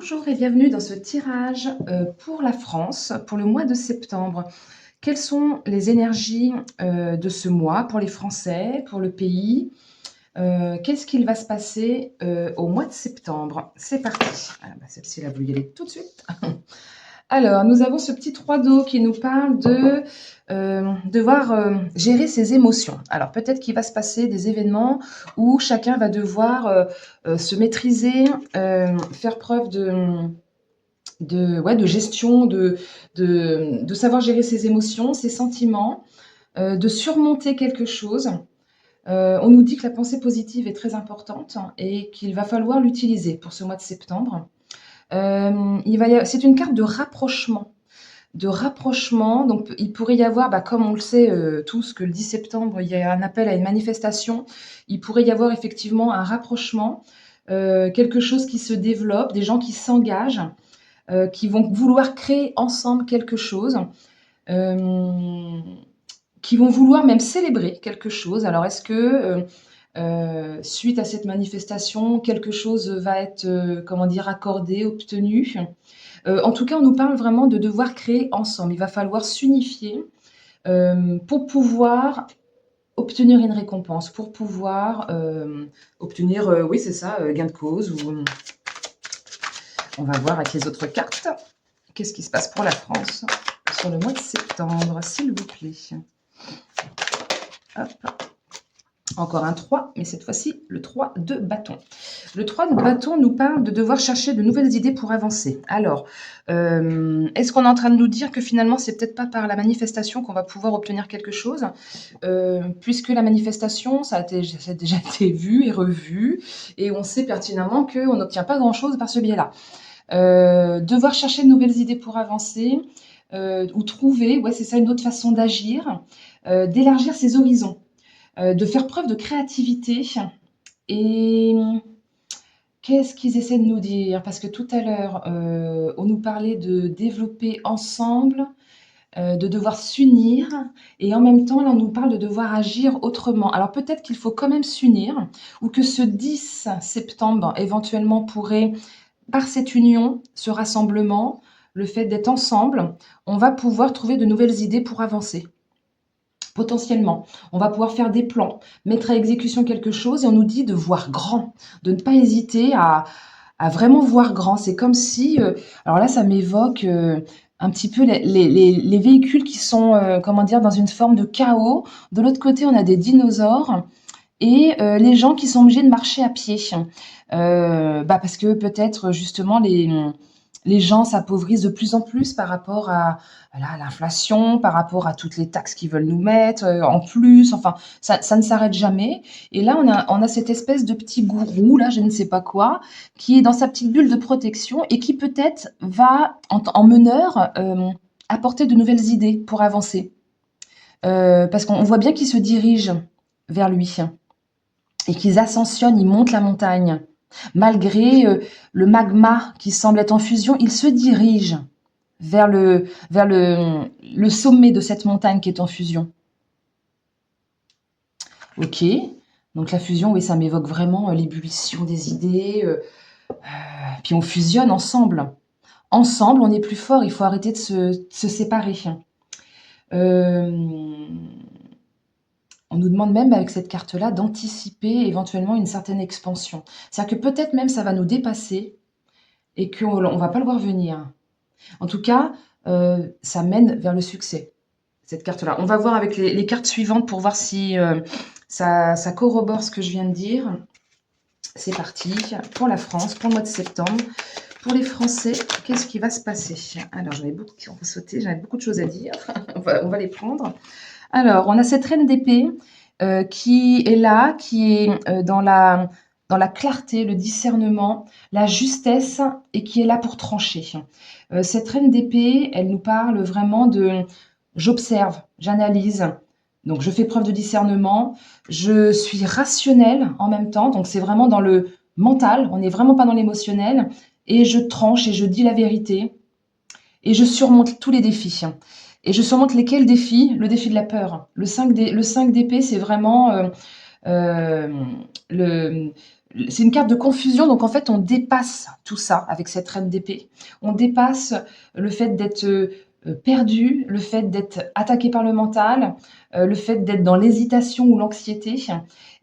Bonjour et bienvenue dans ce tirage pour la France, pour le mois de septembre. Quelles sont les énergies de ce mois pour les Français, pour le pays? Qu'est-ce qu'il va se passer au mois de septembre? C'est parti. Ah, bah, celle-ci, elle a voulu y aller tout de suite. Alors, nous avons ce petit 3 d'eau qui nous parle de devoir gérer ses émotions. Alors, peut-être qu'il va se passer des événements où chacun va devoir se maîtriser, faire preuve de gestion, de savoir gérer ses émotions, ses sentiments, de surmonter quelque chose. On nous dit que la pensée positive est très importante et qu'il va falloir l'utiliser pour ce mois de septembre. C'est une carte de rapprochement. De rapprochement, donc il pourrait y avoir, comme on le sait tous, que le 10 septembre, il y a un appel à une manifestation. Il pourrait y avoir effectivement un rapprochement, quelque chose qui se développe, des gens qui s'engagent, qui vont vouloir créer ensemble quelque chose, qui vont vouloir même célébrer quelque chose. Alors, est-ce que suite à cette manifestation, quelque chose va être, comment dire, accordé, obtenu? En tout cas, on nous parle vraiment de devoir créer ensemble. Il va falloir s'unifier pour pouvoir obtenir une récompense, pour pouvoir obtenir, oui, c'est ça, gain de cause. On va voir avec les autres cartes. Qu'est-ce qui se passe pour la France sur le mois de septembre, s'il vous plaît? Hop. Encore un 3, mais cette fois-ci, le 3 de bâton. Le 3 de bâton nous parle de devoir chercher de nouvelles idées pour avancer. Alors, est-ce qu'on est en train de nous dire que finalement, c'est peut-être pas par la manifestation qu'on va pouvoir obtenir quelque chose, puisque la manifestation, ça a déjà été vu et revu, et on sait pertinemment qu'on n'obtient pas grand-chose par ce biais-là. Devoir chercher de nouvelles idées pour avancer, ou trouver, ouais, c'est ça, une autre façon d'agir, d'élargir ses horizons. De faire preuve de créativité. Et qu'est-ce qu'ils essaient de nous dire? Parce que tout à l'heure, on nous parlait de développer ensemble, de devoir s'unir, et en même temps, là, on nous parle de devoir agir autrement. Alors peut-être qu'il faut quand même s'unir, ou que ce 10 septembre, éventuellement, pourrait, par cette union, ce rassemblement, le fait d'être ensemble, on va pouvoir trouver de nouvelles idées pour avancer. Potentiellement, on va pouvoir faire des plans, mettre à exécution quelque chose, et on nous dit de voir grand, de ne pas hésiter à vraiment voir grand. C'est comme si, alors là, ça m'évoque un petit peu les véhicules qui sont, comment dire, dans une forme de chaos. De l'autre côté, on a des dinosaures et les gens qui sont obligés de marcher à pied. Parce que peut-être justement les gens s'appauvrissent de plus en plus par rapport à l'inflation, par rapport à toutes les taxes qu'ils veulent nous mettre en plus. Enfin, ça ne s'arrête jamais. Et là, on a cette espèce de petit gourou, là, je ne sais pas quoi, qui est dans sa petite bulle de protection et qui peut-être va, en meneur, apporter de nouvelles idées pour avancer. Parce qu'on voit bien qu'ils se dirigent vers lui et qu'ils ascensionnent, ils montent la montagne. Malgré le magma qui semble être en fusion, ils se dirigent vers le sommet de cette montagne qui est en fusion. Ok, donc la fusion, oui, ça m'évoque vraiment l'ébullition des idées. Puis on fusionne ensemble. Ensemble, on est plus fort, il faut arrêter de se séparer. On nous demande même avec cette carte-là d'anticiper éventuellement une certaine expansion. C'est-à-dire que peut-être même ça va nous dépasser et qu'on ne va pas le voir venir. En tout cas, ça mène vers le succès, cette carte-là. On va voir avec les cartes suivantes pour voir si ça corrobore ce que je viens de dire. C'est parti pour la France, pour le mois de septembre. Pour les Français, qu'est-ce qui va se passer? Alors, j'avais beaucoup de choses à dire. on va les prendre. Alors, on a cette reine d'épée qui est là, qui est dans la clarté, le discernement, la justesse, et qui est là pour trancher. Cette reine d'épée, elle nous parle vraiment de j'observe, j'analyse, donc je fais preuve de discernement, je suis rationnelle en même temps, donc c'est vraiment dans le mental, on n'est vraiment pas dans l'émotionnel, et je tranche et je dis la vérité, et je surmonte tous les défis. Et je surmonte lesquels défis? Le défi de la peur. Le 5 d'épée, c'est vraiment c'est une carte de confusion, donc en fait, on dépasse tout ça avec cette reine d'épée. On dépasse le fait d'être perdu, le fait d'être attaqué par le mental, le fait d'être dans l'hésitation ou l'anxiété.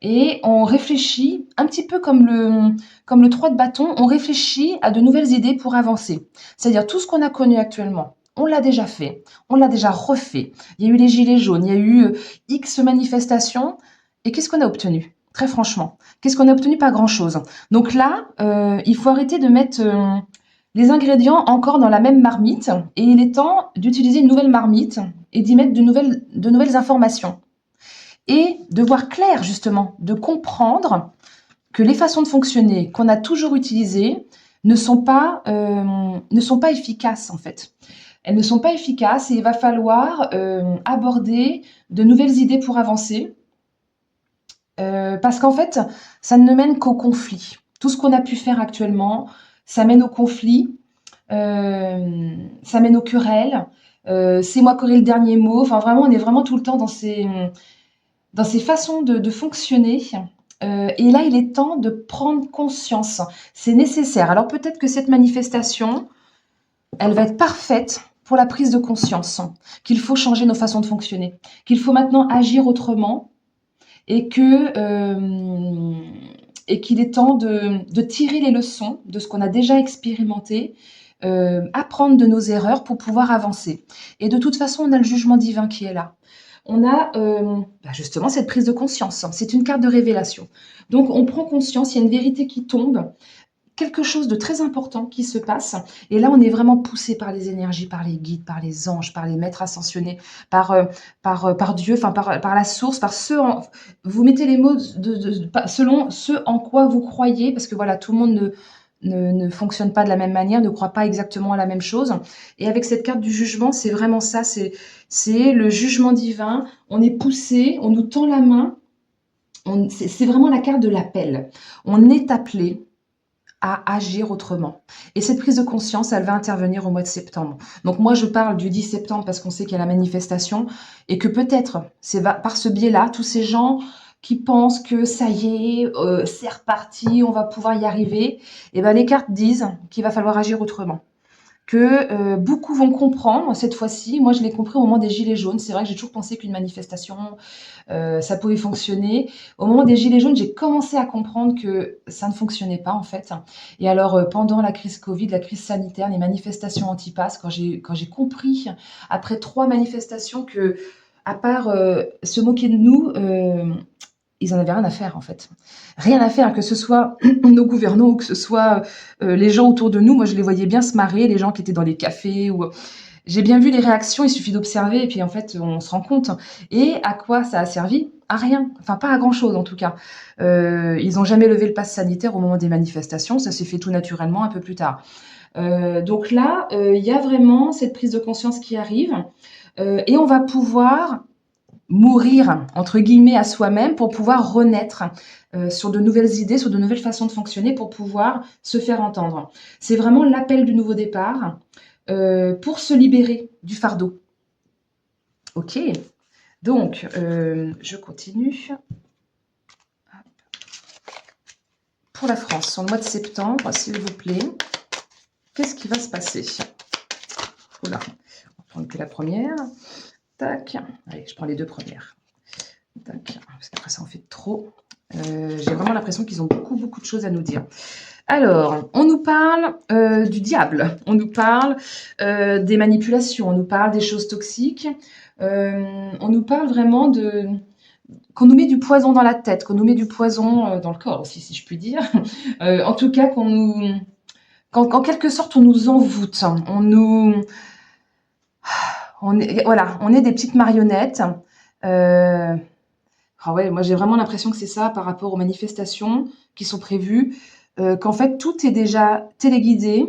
Et on réfléchit, un petit peu comme le 3 de bâton, on réfléchit à de nouvelles idées pour avancer. C'est-à-dire tout ce qu'on a connu actuellement. On l'a déjà fait, on l'a déjà refait. Il y a eu les gilets jaunes, il y a eu X manifestations. Et qu'est-ce qu'on a obtenu? Très franchement, qu'est-ce qu'on a obtenu? Pas grand-chose. Donc là, il faut arrêter de mettre les ingrédients encore dans la même marmite et il est temps d'utiliser une nouvelle marmite et d'y mettre de nouvelles informations. Et de voir clair, justement, de comprendre que les façons de fonctionner qu'on a toujours utilisées ne sont pas efficaces, en fait. Elles ne sont pas efficaces et il va falloir aborder de nouvelles idées pour avancer. Parce qu'en fait, ça ne mène qu'au conflit. Tout ce qu'on a pu faire actuellement, ça mène au conflit, ça mène aux querelles. C'est moi qui aurai le dernier mot. Enfin, vraiment, on est vraiment tout le temps dans ces façons de fonctionner. Et là, il est temps de prendre conscience. C'est nécessaire. Alors peut-être que cette manifestation, elle va être parfaite pour la prise de conscience, qu'il faut changer nos façons de fonctionner, qu'il faut maintenant agir autrement et qu'il est temps de tirer les leçons de ce qu'on a déjà expérimenté, apprendre de nos erreurs pour pouvoir avancer. Et de toute façon, on a le jugement divin qui est là. On a justement cette prise de conscience. C'est une carte de révélation. Donc, on prend conscience, il y a une vérité qui tombe, quelque chose de très important qui se passe. Et là, on est vraiment poussé par les énergies, par les guides, par les anges, par les maîtres ascensionnés, par Dieu, enfin par la source, par ceux vous mettez les mots selon ce en quoi vous croyez, parce que voilà, tout le monde ne fonctionne pas de la même manière, ne croit pas exactement à la même chose. Et avec cette carte du jugement, c'est vraiment ça, c'est le jugement divin. On est poussé, on nous tend la main. C'est vraiment la carte de l'appel. On est appelé à agir autrement. Et cette prise de conscience, elle va intervenir au mois de septembre. Donc moi, je parle du 10 septembre parce qu'on sait qu'il y a la manifestation et que peut-être, c'est par ce biais-là, tous ces gens qui pensent que ça y est, c'est reparti, on va pouvoir y arriver, et ben les cartes disent qu'il va falloir agir autrement. Que beaucoup vont comprendre cette fois-ci. Moi, je l'ai compris au moment des Gilets jaunes. C'est vrai que j'ai toujours pensé qu'une manifestation, ça pouvait fonctionner. Au moment des Gilets jaunes, j'ai commencé à comprendre que ça ne fonctionnait pas, en fait. Et alors, pendant la crise Covid, la crise sanitaire, les manifestations anti-pass, quand j'ai compris, après 3 manifestations, que, à part se moquer de nous, ils en avaient rien à faire, en fait. Rien à faire, que ce soit nos gouvernants ou que ce soit les gens autour de nous. Moi, je les voyais bien se marrer, les gens qui étaient dans les cafés. J'ai bien vu les réactions, il suffit d'observer et puis en fait, on se rend compte. Et à quoi ça a servi? À rien. Enfin, pas à grand-chose, en tout cas. Ils n'ont jamais levé le pass sanitaire au moment des manifestations. Ça s'est fait tout naturellement un peu plus tard. Donc là, il y a vraiment cette prise de conscience qui arrive. Et on va pouvoir mourir, entre guillemets, à soi-même pour pouvoir renaître sur de nouvelles idées, sur de nouvelles façons de fonctionner, pour pouvoir se faire entendre. C'est vraiment l'appel du nouveau départ pour se libérer du fardeau. Ok, donc je continue. Pour la France, en mois de septembre, s'il vous plaît, qu'est-ce qui va se passer? Oula, on va prendre que la première. Tac, allez, je prends les 2 premières. Tac, parce qu'après ça en fait trop. J'ai vraiment l'impression qu'ils ont beaucoup, beaucoup de choses à nous dire. Alors, on nous parle du diable, on nous parle des manipulations, on nous parle des choses toxiques, on nous parle vraiment qu'on nous met du poison dans la tête, qu'on nous met du poison dans le corps aussi, si je puis dire. En tout cas, qu'en quelque sorte, on nous envoûte, on est des petites marionnettes. Ouais, moi j'ai vraiment l'impression que c'est ça par rapport aux manifestations qui sont prévues, qu'en fait tout est déjà téléguidé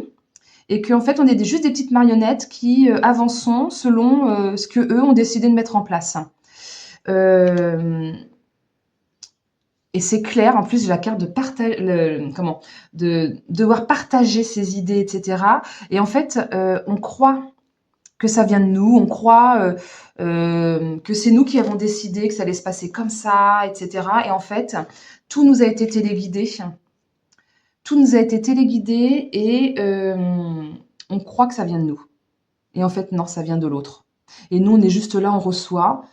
et qu'en fait on est juste des petites marionnettes qui avançons selon ce que eux ont décidé de mettre en place. Et c'est clair, en plus j'ai la carte de partage, de devoir partager ses idées, etc. Et en fait, on croit que ça vient de nous, on croit que c'est nous qui avons décidé que ça allait se passer comme ça, etc. Et en fait, tout nous a été téléguidé tout nous a été téléguidé et on croit que ça vient de nous. Et en fait, non, ça vient de l'autre. Et nous, on est juste là, on reçoit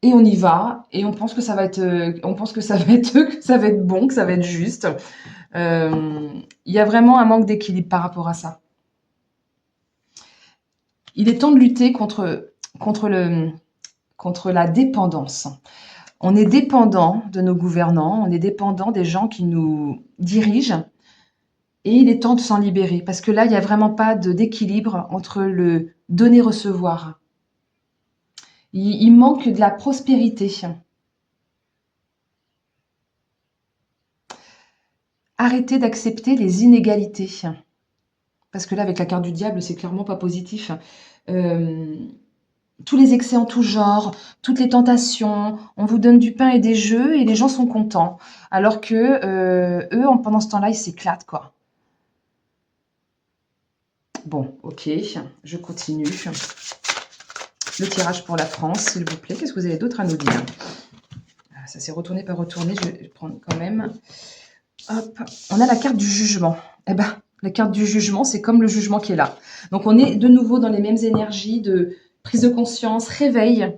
et on y va et on pense que ça va être, on pense que ça va être, que ça va être bon, que ça va être juste. Il y a vraiment un manque d'équilibre par rapport à ça. Il est temps de lutter contre la dépendance. On est dépendant de nos gouvernants, on est dépendant des gens qui nous dirigent et il est temps de s'en libérer parce que là, il n'y a vraiment pas d'équilibre entre le donner-recevoir. Il manque de la prospérité. Arrêtez d'accepter les inégalités. Parce que là, avec la carte du diable, c'est clairement pas positif. Tous les excès en tout genre, toutes les tentations, on vous donne du pain et des jeux et les gens sont contents. Alors que eux, pendant ce temps-là, ils s'éclatent, quoi. Bon, ok, je continue. Le tirage pour la France, s'il vous plaît. Qu'est-ce que vous avez d'autre à nous dire? Ça s'est retourné par retourné, je vais prendre quand même. Hop, on a la carte du jugement. Eh ben, la carte du jugement, c'est comme le jugement qui est là. Donc, on est de nouveau dans les mêmes énergies de prise de conscience, réveil.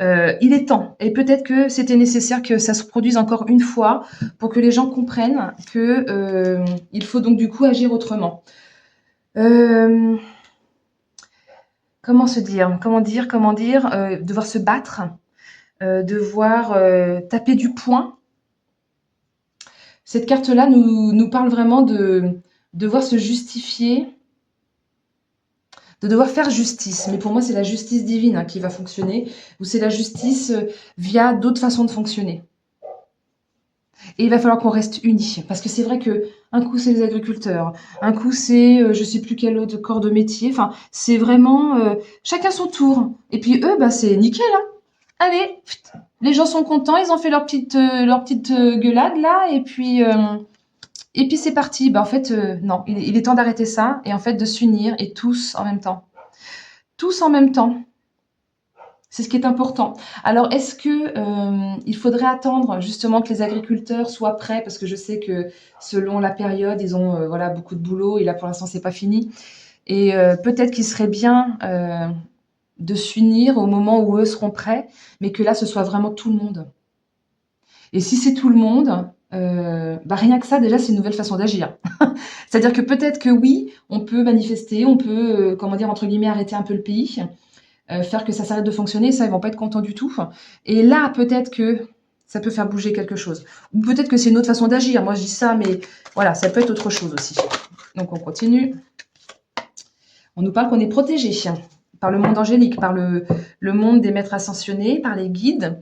Il est temps. Et peut-être que c'était nécessaire que ça se produise encore une fois pour que les gens comprennent que il faut donc du coup agir autrement. Comment se dire? Comment dire? Devoir se battre, devoir taper du poing. Cette carte-là nous parle vraiment de devoir se justifier, de devoir faire justice. Mais pour moi, c'est la justice divine qui va fonctionner, ou c'est la justice via d'autres façons de fonctionner. Et il va falloir qu'on reste unis, parce que c'est vrai que un coup c'est les agriculteurs, un coup c'est je sais plus quel autre corps de métier. Enfin, c'est vraiment chacun son tour. Et puis eux, bah c'est nickel. Hein. Allez, les gens sont contents, ils ont fait leur petite gueulade là, et puis c'est parti. Bah en fait non, il est temps d'arrêter ça et en fait de s'unir et tous en même temps. Tous en même temps. C'est ce qui est important. Alors, est-ce que il faudrait attendre justement que les agriculteurs soient prêts? Parce que je sais que selon la période, ils ont voilà, beaucoup de boulot et là, pour l'instant, c'est pas fini. Et peut-être qu'il serait bien de s'unir au moment où eux seront prêts, mais que là, ce soit vraiment tout le monde. Et si c'est tout le monde, bah rien que ça, déjà, c'est une nouvelle façon d'agir. C'est-à-dire que peut-être que oui, on peut manifester, on peut, comment dire, entre guillemets, arrêter un peu le pays, faire que ça s'arrête de fonctionner, ça, ils vont pas être contents du tout. Et là, peut-être que ça peut faire bouger quelque chose. Ou peut-être que c'est une autre façon d'agir. Moi, je dis ça, mais voilà, ça peut être autre chose aussi. Donc, on continue. On nous parle qu'on est protégé par le monde angélique, par le monde des maîtres ascensionnés, par les guides.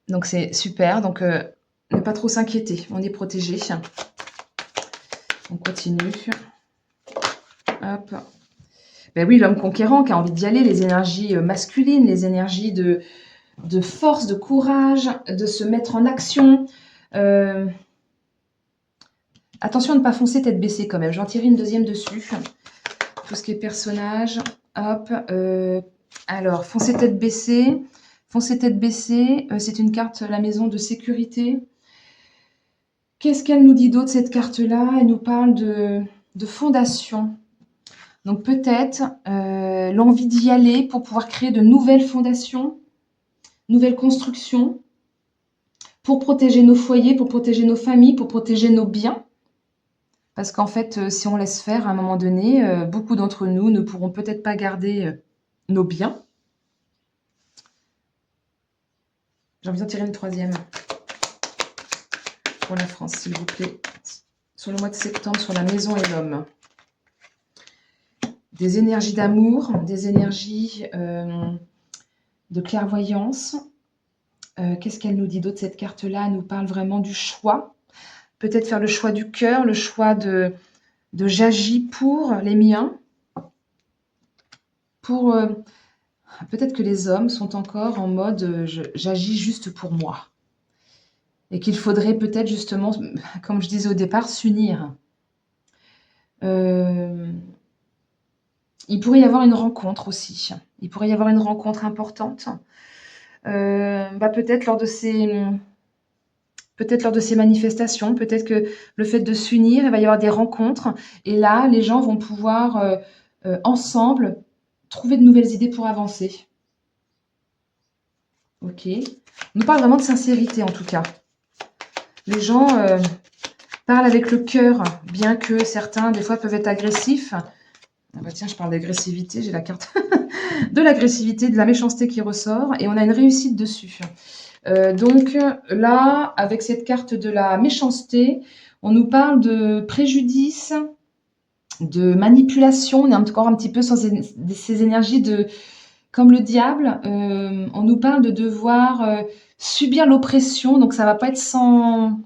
Donc, c'est super. Donc, ne pas trop s'inquiéter. On est protégé. On continue. Hop. Ben oui, l'homme conquérant qui a envie d'y aller, les énergies masculines, les énergies de force, de courage, de se mettre en action. Attention à ne pas foncer tête baissée quand même. J'en tire une deuxième dessus. Tout ce qui est personnage. Hop. Alors, foncer tête baissée. Foncer tête baissée, c'est une carte, la maison de sécurité. Qu'est-ce qu'elle nous dit d'autre, cette carte-là? Elle nous parle de fondation. Donc peut-être l'envie d'y aller pour pouvoir créer de nouvelles fondations, nouvelles constructions, pour protéger nos foyers, pour protéger nos familles, pour protéger nos biens. Parce qu'en fait, si on laisse faire à un moment donné, beaucoup d'entre nous ne pourront peut-être pas garder nos biens. J'ai envie d'en tirer une troisième pour la France, s'il vous plaît. Sur le mois de septembre, sur la maison et l'homme. Des énergies d'amour, des énergies de clairvoyance. Qu'est-ce qu'elle nous dit d'autre, cette carte-là? Elle nous parle vraiment du choix. Peut-être faire le choix du cœur, le choix de j'agis pour les miens. Pour peut-être que les hommes sont encore en mode j'agis juste pour moi. Et qu'il faudrait peut-être justement, comme je disais au départ, s'unir. Il pourrait y avoir une rencontre aussi. Il pourrait y avoir une rencontre importante. Peut-être lors de ces peut-être lors de ces manifestations, peut-être que le fait de s'unir, il va y avoir des rencontres. Et là, les gens vont pouvoir, ensemble, trouver de nouvelles idées pour avancer. Ok. On nous parle vraiment de sincérité, en tout cas. Les gens parlent avec le cœur, bien que certains, des fois, peuvent être agressifs. Ah bah tiens, je parle d'agressivité, j'ai la carte de l'agressivité, de la méchanceté qui ressort, et on a une réussite dessus. Donc là, avec cette carte de la méchanceté, on nous parle de préjudice, de manipulation. On est encore un petit peu sans ces énergies de, comme le diable. On nous parle de devoir subir l'oppression. Donc ça va pas être sans,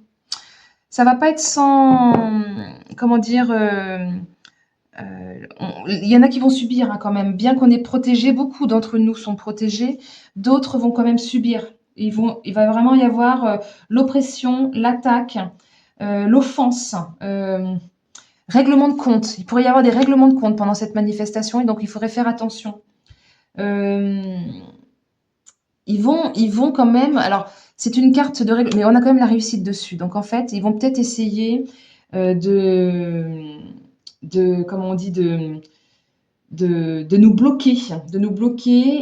comment dire. Il y en a qui vont subir hein, quand même, bien qu'on est protégé, beaucoup d'entre nous sont protégés, d'autres vont quand même subir. Il va vraiment y avoir l'oppression, l'attaque, l'offense, règlement de compte. Il pourrait y avoir des règlements de compte pendant cette manifestation et donc il faudrait faire attention. Ils vont quand même. Alors, c'est une carte de règle, mais on a quand même la réussite dessus. Donc en fait, ils vont peut-être essayer comment on dit, de nous bloquer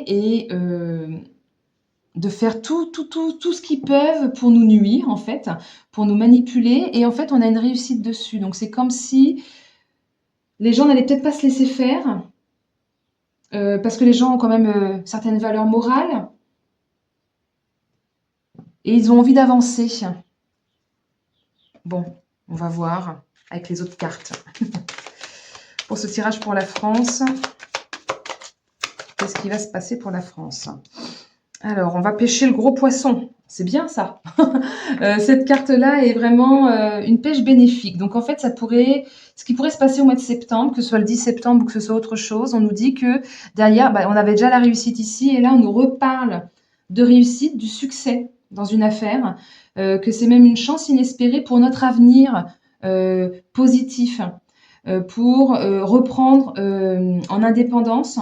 et de faire tout ce qu'ils peuvent pour nous nuire, en fait, pour nous manipuler. Et en fait, on a une réussite dessus. Donc, c'est comme si les gens n'allaient peut-être pas se laisser faire, parce que les gens ont quand même certaines valeurs morales et ils ont envie d'avancer. Bon, on va voir avec les autres cartes. Pour ce tirage pour la France, qu'est-ce qui va se passer pour la France? Alors, on va pêcher le gros poisson. C'est bien ça. Cette carte-là est vraiment une pêche bénéfique. Donc, en fait, ce qui pourrait se passer au mois de septembre, que ce soit le 10 septembre ou que ce soit autre chose, on nous dit que derrière, on avait déjà la réussite ici, et là, on nous reparle de réussite, du succès dans une affaire, que c'est même une chance inespérée pour notre avenir positif, pour reprendre en indépendance,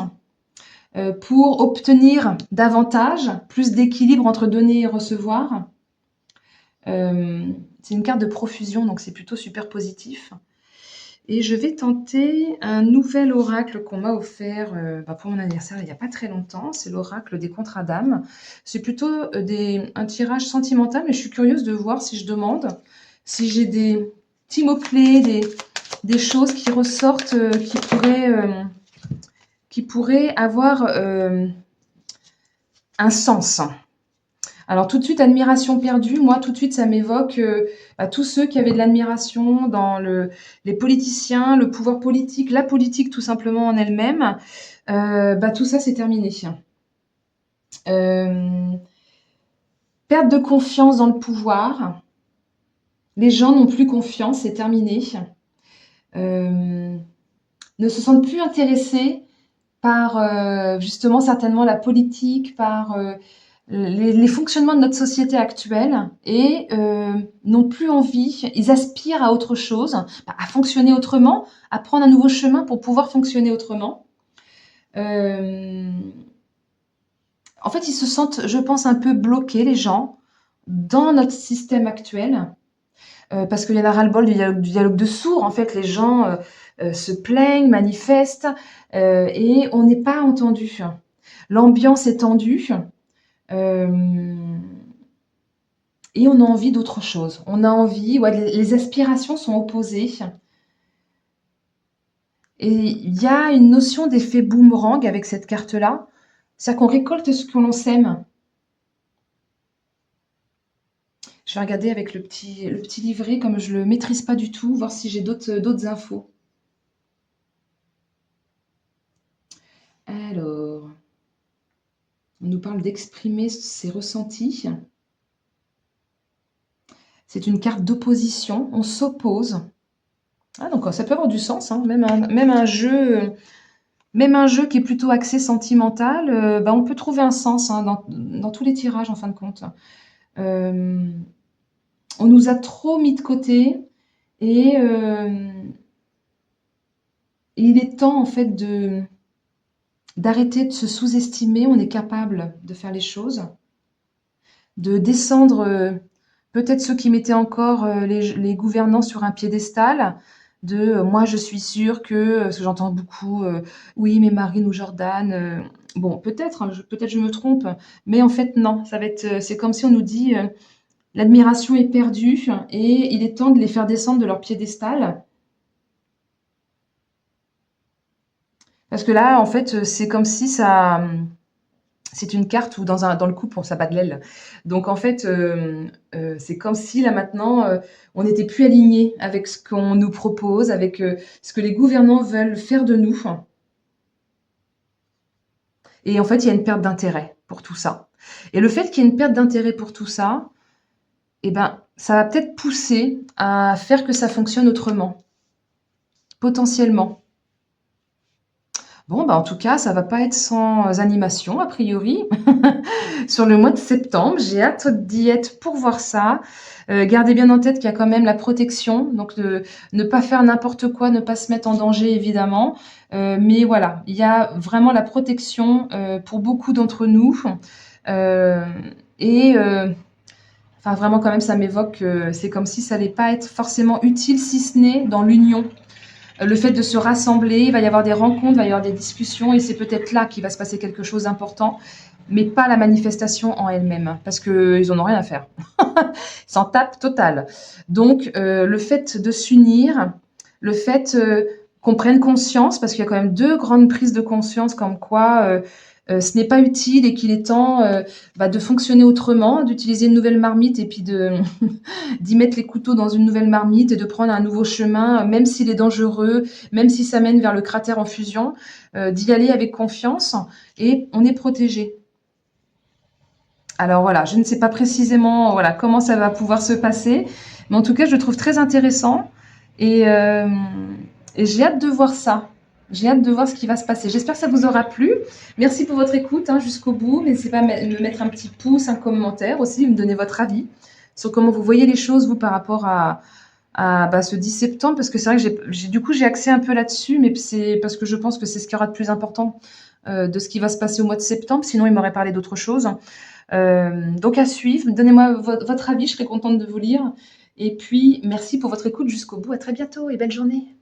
pour obtenir davantage, plus d'équilibre entre donner et recevoir. C'est une carte de profusion, donc c'est plutôt super positif. Et je vais tenter un nouvel oracle qu'on m'a offert pour mon anniversaire il n'y a pas très longtemps. C'est l'oracle des contrats d'âme. C'est plutôt un tirage sentimental, mais je suis curieuse de voir si je demande, si j'ai des petits mots-clés, des choses qui ressortent, qui pourraient avoir un sens. Alors tout de suite, admiration perdue, moi tout de suite ça m'évoque tous ceux qui avaient de l'admiration dans les politiciens, le pouvoir politique, la politique tout simplement en elle-même. Tout ça c'est terminé. Perte de confiance dans le pouvoir. Les gens n'ont plus confiance, c'est terminé. Ne se sentent plus intéressés par justement certainement la politique, par les fonctionnements de notre société actuelle et n'ont plus envie, ils aspirent à autre chose, à fonctionner autrement, à prendre un nouveau chemin pour pouvoir fonctionner autrement. En fait, ils se sentent, je pense, un peu bloqués, les gens, dans notre système actuel, parce qu'il y en a ras-le-bol du dialogue de sourds. En fait, les gens se plaignent, manifestent, et on n'est pas entendu. L'ambiance est tendue. Et on a envie d'autre chose. On a envie, les aspirations sont opposées. Et il y a une notion d'effet boomerang avec cette carte-là. C'est-à-dire qu'on récolte ce que l'on sème. Je vais regarder avec le petit livret, comme je ne le maîtrise pas du tout, voir si j'ai d'autres infos. Alors, on nous parle d'exprimer ses ressentis. C'est une carte d'opposition, on s'oppose. Ah, donc ça peut avoir du sens, hein. Même un jeu qui est plutôt axé sentimental, on peut trouver un sens hein, dans tous les tirages en fin de compte. On nous a trop mis de côté et il est temps en fait d'arrêter de se sous-estimer. On est capable de faire les choses, de descendre peut-être ceux qui mettaient encore les gouvernants sur un piédestal, de moi je suis sûre que, parce que j'entends beaucoup, oui, mais Marine ou Jordan, bon, peut-être, hein, peut-être je me trompe, mais en fait, non, ça va être, c'est comme si on nous dit l'admiration est perdue et il est temps de les faire descendre de leur piédestal. Parce que là, en fait, c'est comme si ça. C'est une carte où dans le couple, on s'abat de l'aile. Donc en fait, c'est comme si là maintenant, on n'était plus aligné avec ce qu'on nous propose, avec ce que les gouvernants veulent faire de nous. Et en fait, il y a une perte d'intérêt pour tout ça. Et le fait qu'il y ait une perte d'intérêt pour tout ça, eh ben, ça va peut-être pousser à faire que ça fonctionne autrement, potentiellement. Bon, bah, en tout cas, ça va pas être sans animation, a priori, sur le mois de septembre. J'ai hâte d'y être pour voir ça. Gardez bien en tête qu'il y a quand même la protection, donc ne pas faire n'importe quoi, ne pas se mettre en danger, évidemment. Mais voilà, il y a vraiment la protection pour beaucoup d'entre nous. Euh, et enfin, vraiment, quand même, ça m'évoque, c'est comme si ça n'allait pas être forcément utile, si ce n'est dans l'union. Le fait de se rassembler, il va y avoir des rencontres, il va y avoir des discussions, et c'est peut-être là qu'il va se passer quelque chose d'important, mais pas la manifestation en elle-même, parce qu'ils n'en ont rien à faire. Ils s'en tapent total. Donc, le fait de s'unir, le fait qu'on prenne conscience, parce qu'il y a quand même deux grandes prises de conscience comme quoi ce n'est pas utile et qu'il est temps de fonctionner autrement, d'utiliser une nouvelle marmite et puis d'y mettre les couteaux dans une nouvelle marmite et de prendre un nouveau chemin, même s'il est dangereux, même si ça mène vers le cratère en fusion, d'y aller avec confiance et on est protégé. Alors voilà, je ne sais pas précisément voilà, comment ça va pouvoir se passer, mais en tout cas, je le trouve très intéressant et, euh, et j'ai hâte de voir ça. J'ai hâte de voir ce qui va se passer. J'espère que ça vous aura plu. Merci pour votre écoute hein, jusqu'au bout. N'hésitez pas à me mettre un petit pouce, un commentaire aussi, me donner votre avis sur comment vous voyez les choses, vous, par rapport à ce 10 septembre, parce que c'est vrai que du coup, j'ai axé un peu là-dessus, mais c'est parce que je pense que c'est ce qu'il y aura de plus important de ce qui va se passer au mois de septembre. Sinon, il m'aurait parlé d'autre chose. Donc à suivre, donnez-moi votre avis, je serai contente de vous lire. Et puis, merci pour votre écoute jusqu'au bout. À très bientôt et belle journée.